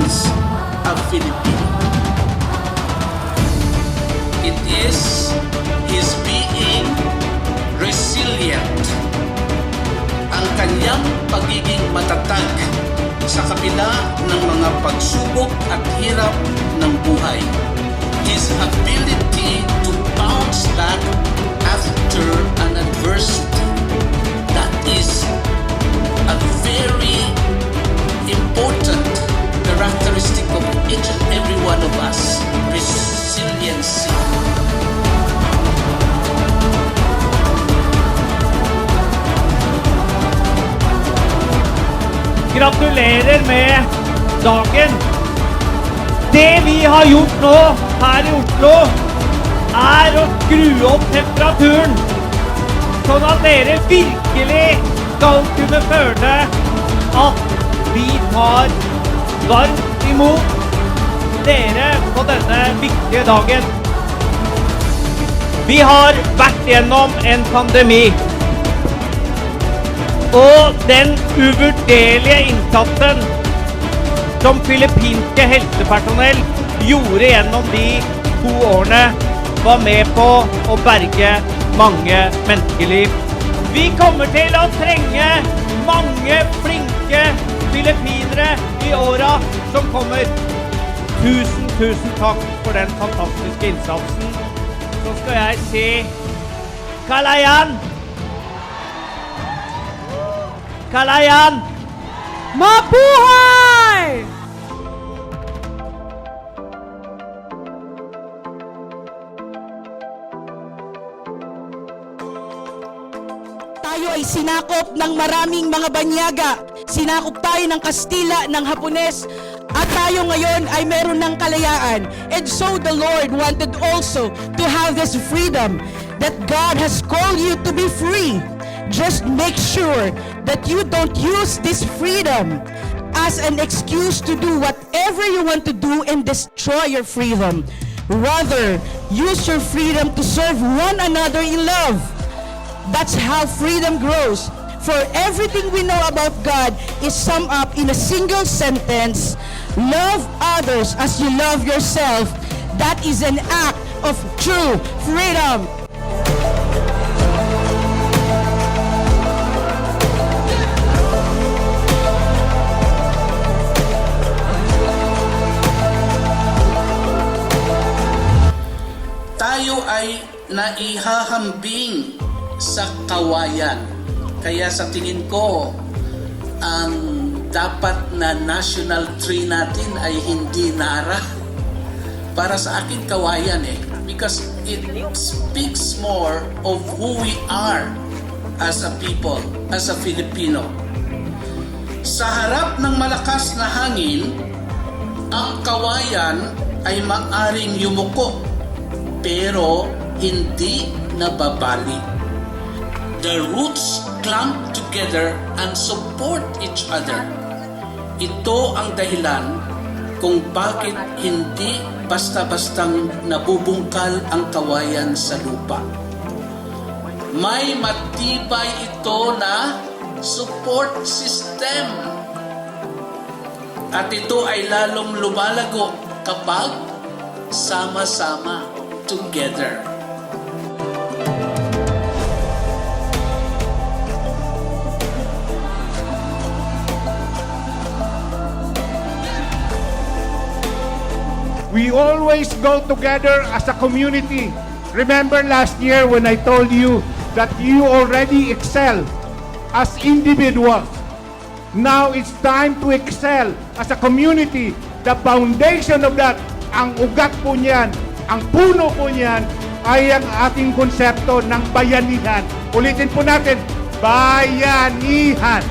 is a Filipino. It is his being resilient, ang kanyang pagiging matatag sa kabila ng mga pagsubok at hirap ng buhay. His ability to bounce back after an adversity. That is a very important characteristic of each and every one of us. Resiliency. Gratulerer med dagen. Det vi har gjort nå her i Oslo, er å skru opp temperaturen, sånn at dere virkelig skal kunne føle at vi tar varmt imot dere på denne viktige dagen. Vi har vært gjennom en pandemi, og den uvurderlige innsatsen som filippinske helsepersonell gjorde gjennom de 2 årene, var med på å berge mange menneskeliv. Vi kommer til å trenge mange flinke filippinere i åra som kommer. Tusen takk for den fantastiske innsatsen. Så skal jeg si Kalayan! Kalayan! Mabuhay! Tayo ay sinakop ng maraming mga banyaga. Sinakop tayo ng Kastila, ng Hapones, at tayo ngayon ay meron ng kalayaan. And so the Lord wanted also to have this freedom that God has called you to be free. Just make sure that you don't use this freedom as an excuse to do whatever you want to do and destroy your freedom. Rather, use your freedom to serve one another in love. That's how freedom grows. For everything we know about God is summed up in a single sentence: love others as you love yourself. That is an act of true freedom. Tayo ay naihahambing sa kawayan. Kaya sa tingin ko, ang dapat na national tree natin ay hindi nara. Para sa akin, kawayan because it speaks more of who we are as a people, as a Filipino. Sa harap ng malakas na hangin, ang kawayan ay maaring yumuko, pero hindi nababali. The roots clamp together and support each other. Ito ang dahilan kung bakit hindi basta-bastang nabubungkal ang kawayan sa lupa. May matibay ito na support system. At ito ay lalong lumalago kapag sama-sama together. We always go together as a community. Remember last year when I told you that you already excel as individuals. Now it's time to excel as a community. The foundation of that, ang ugat po niyan, ang puno po niyan, ay ang ating konsepto ng bayanihan. Ulitin po natin, bayanihan.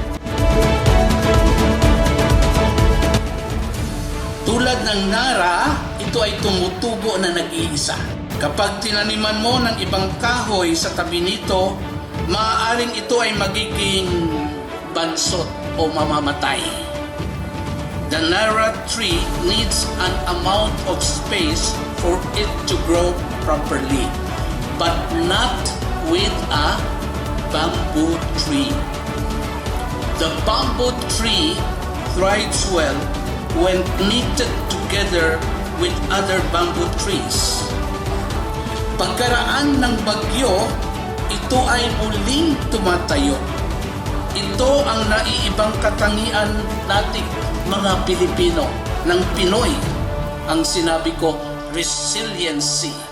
Tulad ng nara, ito ay tumutubo na nag-iisa. Kapag tinaniman mo ng ibang kahoy sa tabi nito, maaaring ito ay magiging bansot o mamamatay. The nara tree needs an amount of space for it to grow properly, but not with a bamboo tree. The bamboo tree thrives well when knitted together with other bamboo trees. Pagkaraan ng bagyo, ito ay muling tumatayo. Ito ang naiibang katangian nating mga Pilipino, ng Pinoy. Ang sinabi ko, resiliency.